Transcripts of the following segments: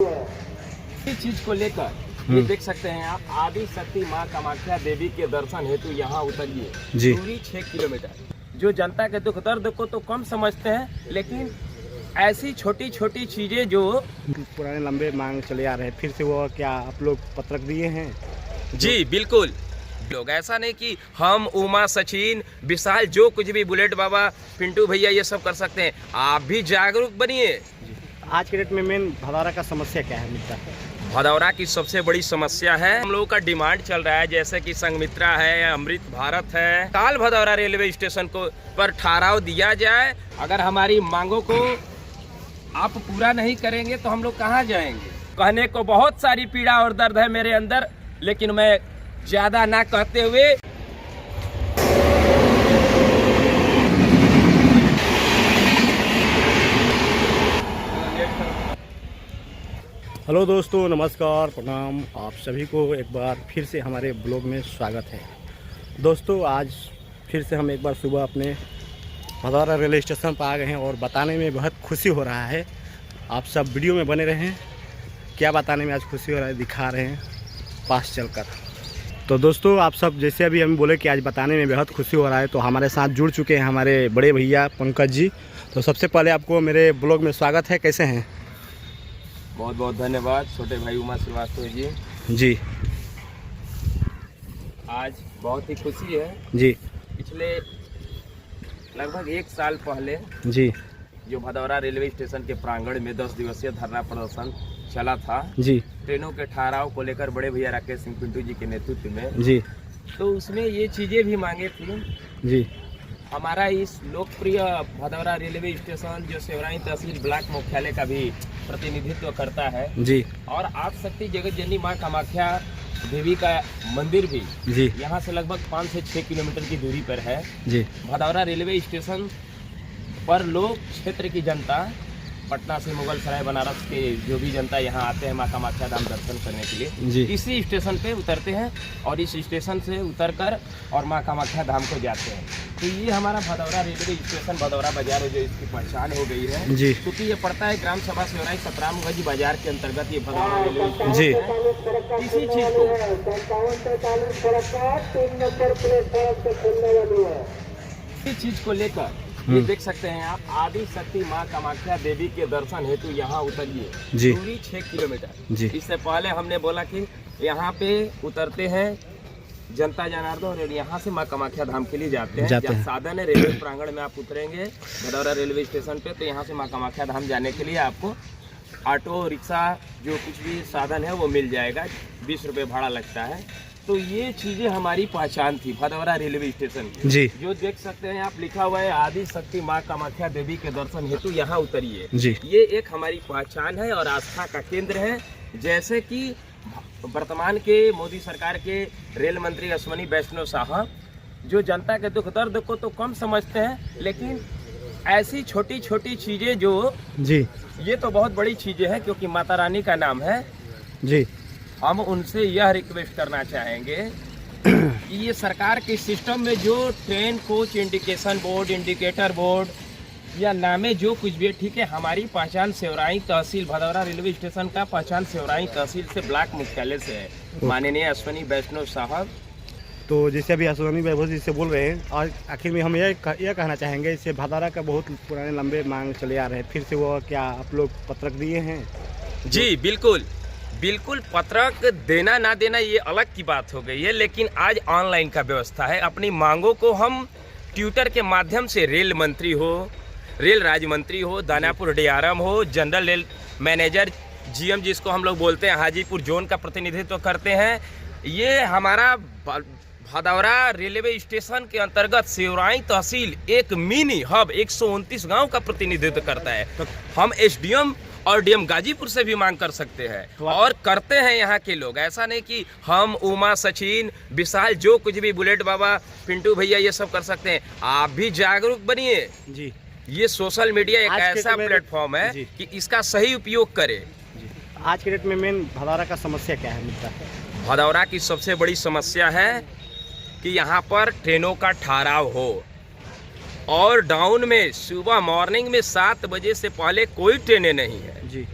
इस चीज को लेकर ये देख सकते हैं आप, आदि शक्ति माँ कामाख्या देवी के दर्शन हेतु यहाँ उतरिए। दूरी 6 किलोमीटर। जो जनता के दुख दर्द को तो कम समझते हैं, लेकिन ऐसी छोटी छोटी चीजें जो पुराने लंबे मांग चले आ रहे हैं, फिर से वो क्या आप लोग पत्रक दिए हैं? जी बिल्कुल। लोग ऐसा नहीं कि हम उमा सचिन विशाल जो कुछ भी बुलेट बाबा पिंटू भैया ये सब कर सकते हैं, आप भी जागरूक बनिए। आज के डेट में मेन भदौरा का समस्या क्या है? मुद्दा भदौरा की सबसे बड़ी समस्या है, हम लोगों का डिमांड चल रहा है जैसे कि संघमित्रा है, अमृत भारत है, काल भदौरा रेलवे स्टेशन को पर ठहराव दिया जाए। अगर हमारी मांगों को आप पूरा नहीं करेंगे तो हम लोग कहाँ जाएंगे? कहने को बहुत सारी पीड़ा और दर्द है मेरे अंदर, लेकिन मैं ज्यादा ना कहते हुए हेलो दोस्तों, नमस्कार, प्रणाम। आप सभी को एक बार फिर से हमारे ब्लॉग में स्वागत है। दोस्तों आज फिर से हम एक बार सुबह अपने भदौरा रेलवे स्टेशन पर आ गए हैं और बताने में बहुत खुशी हो रहा है। आप सब वीडियो में बने रहें। क्या बताने में आज खुशी हो रहा है दिखा रहे हैं पास चलकर। तो दोस्तों आप सब जैसे अभी हम बोले कि आज बताने में बहुत खुशी हो रहा है, तो हमारे साथ जुड़ चुके हैं हमारे बड़े भैया पंकज जी। तो सबसे पहले आपको मेरे ब्लॉग में स्वागत है। कैसे हैं? बहुत बहुत धन्यवाद छोटे भाई उमा श्रीवास्तव जी। आज बहुत ही खुशी है जी। पिछले लगभग 1 साल पहले जी जो भदौरा रेलवे स्टेशन के प्रांगण में 10 दिवसीय धरना प्रदर्शन चला था जी, ट्रेनों के ठहराव को लेकर बड़े भैया राकेश सिंह पिंटू जी के नेतृत्व में जी, तो उसमें ये चीजें भी मांगे थी। जी, हमारा इस लोकप्रिय भदौरा रेलवे स्टेशन जो सेवराई तहसील ब्लॉक मुख्यालय का भी प्रतिनिधित्व करता है जी, और आप शक्ति जगत जननी माँ कामाख्या देवी का मंदिर भी जी, यहाँ से लगभग 5 से 6 किलोमीटर की दूरी पर है। जी, भदौरा रेलवे स्टेशन पर लोग क्षेत्र की जनता, पटना से मुगल सराय बनारस के जो भी जनता यहाँ आते हैं माँ कामाख्या धाम दर्शन करने के लिए, इसी स्टेशन पे उतरते हैं और इस स्टेशन से उतरकर और माँ कामाख्या धाम को जाते हैं। तो ये हमारा भदौरा रेलवे स्टेशन भदौरा बाजार है जो इसकी पहचान हो गई है, क्योंकि ये पड़ता है ग्राम सभा सेवराई सतरामगंज बाजार के अंतर्गत ये भदौरा रेलवे स्टेशन है। इसी चीज को लेकर ये देख सकते हैं आप, आदि शक्ति माँ कामाख्या देवी के दर्शन हेतु यहाँ उतरिए। दूरी 6 किलोमीटर। इससे पहले हमने बोला कि यहाँ पे उतरते हैं जनता जनार्दन और यहाँ से माँ कामाख्या धाम के लिए जाते हैं। साधन है रेलवे प्रांगण में, आप उतरेंगे भदौरा रेलवे स्टेशन पे तो यहाँ से माँ कामाख्या धाम जाने के लिए आपको ऑटो रिक्शा जो कुछ भी साधन है वो मिल जाएगा। 20 रुपये भाड़ा लगता है। तो ये चीजें हमारी पहचान थी भदौरा रेलवे स्टेशन की। जो देख सकते हैं आप, लिखा हुआ है आदि शक्ति माँ कामाख्या देवी के दर्शन हेतु यहाँ उतरिए। ये एक हमारी पहचान है और आस्था का केंद्र है। जैसे कि वर्तमान के मोदी सरकार के रेल मंत्री अश्विनी वैष्णव साहब जो जनता के दुख दर्द को तो कम समझते हैं, लेकिन ऐसी छोटी छोटी चीजें जो ये तो बहुत बड़ी चीजें हैं, क्योंकि माता रानी का नाम है जी। हम उनसे यह रिक्वेस्ट करना चाहेंगे कि ये सरकार के सिस्टम में जो train coach indication board, indicator board या नामे जो कुछ भी है, ठीक है, हमारी पहचान सेवराई तहसील भदौरा रेलवे स्टेशन का पहचान सेवराई तहसील से ब्लॉक मुख्यालय से है, माननीय अश्विनी वैष्णव साहब। तो जैसे अभी अश्विनी वैष्णव जी से बोल रहे हैं, और आखिर में हम यह कहना चाहेंगे, इससे भदौरा का बहुत पुराने लंबे मांग चले आ रहे हैं, फिर से वो क्या आप लोग पत्रक दिए हैं? जी बिल्कुल बिल्कुल, पत्रक देना ना देना ये अलग की बात हो गई है, लेकिन आज ऑनलाइन का व्यवस्था है। अपनी मांगों को हम ट्विटर के माध्यम से रेल मंत्री हो, रेल राज्य मंत्री हो, दानापुर डीआरएम हो, जनरल रेल मैनेजर जीएम जिसको हम लोग बोलते हैं हाजीपुर जोन का प्रतिनिधित्व करते हैं। ये हमारा भदौरा रेलवे स्टेशन के अंतर्गत सेवराई तहसील एक मिनी हब 129 गाँव का प्रतिनिधित्व करता है। हम एसडीएम और डीएम गाजीपुर से भी मांग कर सकते हैं और करते हैं यहाँ के लोग। ऐसा नहीं कि हम उमा सचिन विशाल जो कुछ भी बुलेट बाबा पिंटू भैया ये सब कर सकते हैं, आप भी जागरूक बनिए। जी, ये सोशल मीडिया एक ऐसा प्लेटफॉर्म है कि इसका सही उपयोग करें। आज के डेट में मेन भदौरा का समस्या क्या है? मुद्दा भदौरा की सबसे बड़ी समस्या है कि यहाँ पर ट्रेनों का ठहराव हो और डाउन में सुबह मॉर्निंग में 7 बजे से पहले कोई ट्रेनें नहीं है जी।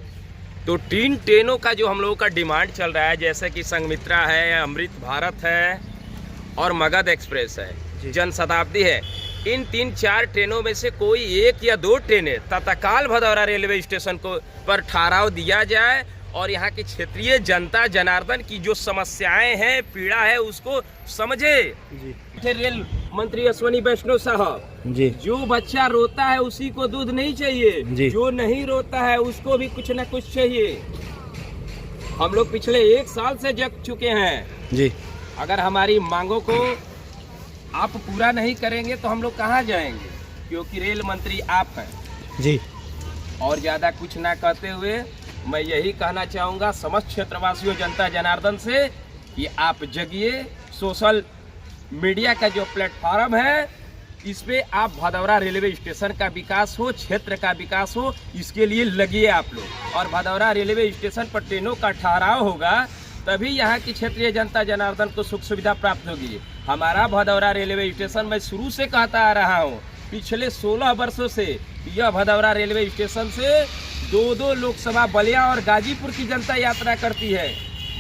तो 3 ट्रेनों का जो हम लोगों का डिमांड चल रहा है, जैसे कि संघमित्रा है, अमृत भारत है और मगध एक्सप्रेस है, जनशताब्दी है, इन 3-4 ट्रेनों में से कोई 1 या 2 ट्रेनें तत्काल भदौरा रेलवे स्टेशन को पर ठहराव दिया जाए और यहाँ की क्षेत्रीय जनता जनार्दन की जो समस्याएं हैं, पीड़ा है, उसको समझे। रेल मंत्री अश्विनी वैष्णव साहब जी, जो बच्चा रोता है उसी को दूध नहीं चाहिए, जो नहीं रोता है उसको भी कुछ न कुछ चाहिए। हम लोग पिछले 1 साल से जग चुके हैं जी। अगर हमारी मांगों को आप पूरा नहीं करेंगे तो हम लोग कहाँ जाएंगे, क्योंकि रेल मंत्री आप हैं जी। और ज्यादा कुछ ना कहते हुए मैं यही कहना चाहूँगा समस्त क्षेत्रवासियों जनता जनार्दन से कि आप जगिए। सोशल मीडिया का जो प्लेटफॉर्म है, इस पे आप भदौरा रेलवे स्टेशन का विकास हो, क्षेत्र का विकास हो, इसके लिए लगिए आप लोग। और भदौरा रेलवे स्टेशन पर ट्रेनों का ठहराव होगा तभी यहाँ की क्षेत्रीय जनता जनार्दन को सुख सुविधा प्राप्त होगी। हमारा भदौरा रेलवे स्टेशन मैं शुरू से कहता आ रहा हूँ, पिछले 16 वर्षों से यह भदौरा रेलवे स्टेशन से 2 लोकसभा बलिया और गाजीपुर की जनता यात्रा करती है।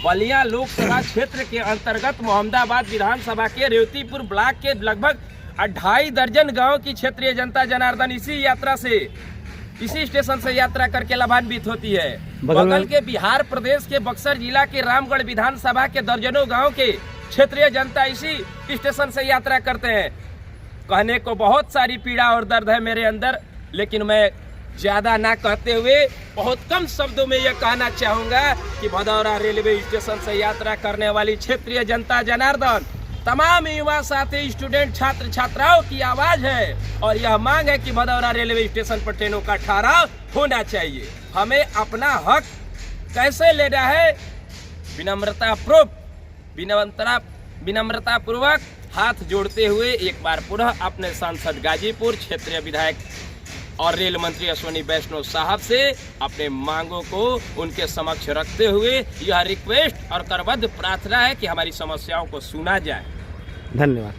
बलिया लोकसभा क्षेत्र के अंतर्गत मोहम्मदाबाद विधानसभा के रेवतीपुर ब्लॉक के लगभग 2.5 दर्जन गांव की क्षेत्रीय जनता जनार्दन इसी स्टेशन से यात्रा करके लाभान्वित होती है। बगल के बिहार प्रदेश के बक्सर जिला के रामगढ़ विधानसभा के दर्जनों गांव के क्षेत्रीय जनता इसी स्टेशन से यात्रा करते हैं। कहने को बहुत सारी पीड़ा और दर्द है मेरे अंदर, लेकिन मैं ज्यादा ना कहते हुए बहुत कम शब्दों में यह कहना चाहूंगा कि भदौरा रेलवे स्टेशन से यात्रा करने वाली क्षेत्रीय जनता जनार्दन तमाम युवा साथी, स्टूडेंट, छात्र छात्राओं की आवाज है और यह मांग है कि भदौरा रेलवे स्टेशन पर ट्रेनों का ठहराव होना चाहिए। हमें अपना हक कैसे लेना है, विनम्रतापूर्वक हाथ जोड़ते हुए एक बार पुनः अपने सांसद गाजीपुर क्षेत्रीय विधायक और रेल मंत्री अश्विनी वैष्णव साहब से अपने मांगों को उनके समक्ष रखते हुए यह रिक्वेस्ट और करबद्ध प्रार्थना है कि हमारी समस्याओं को सुना जाए। धन्यवाद।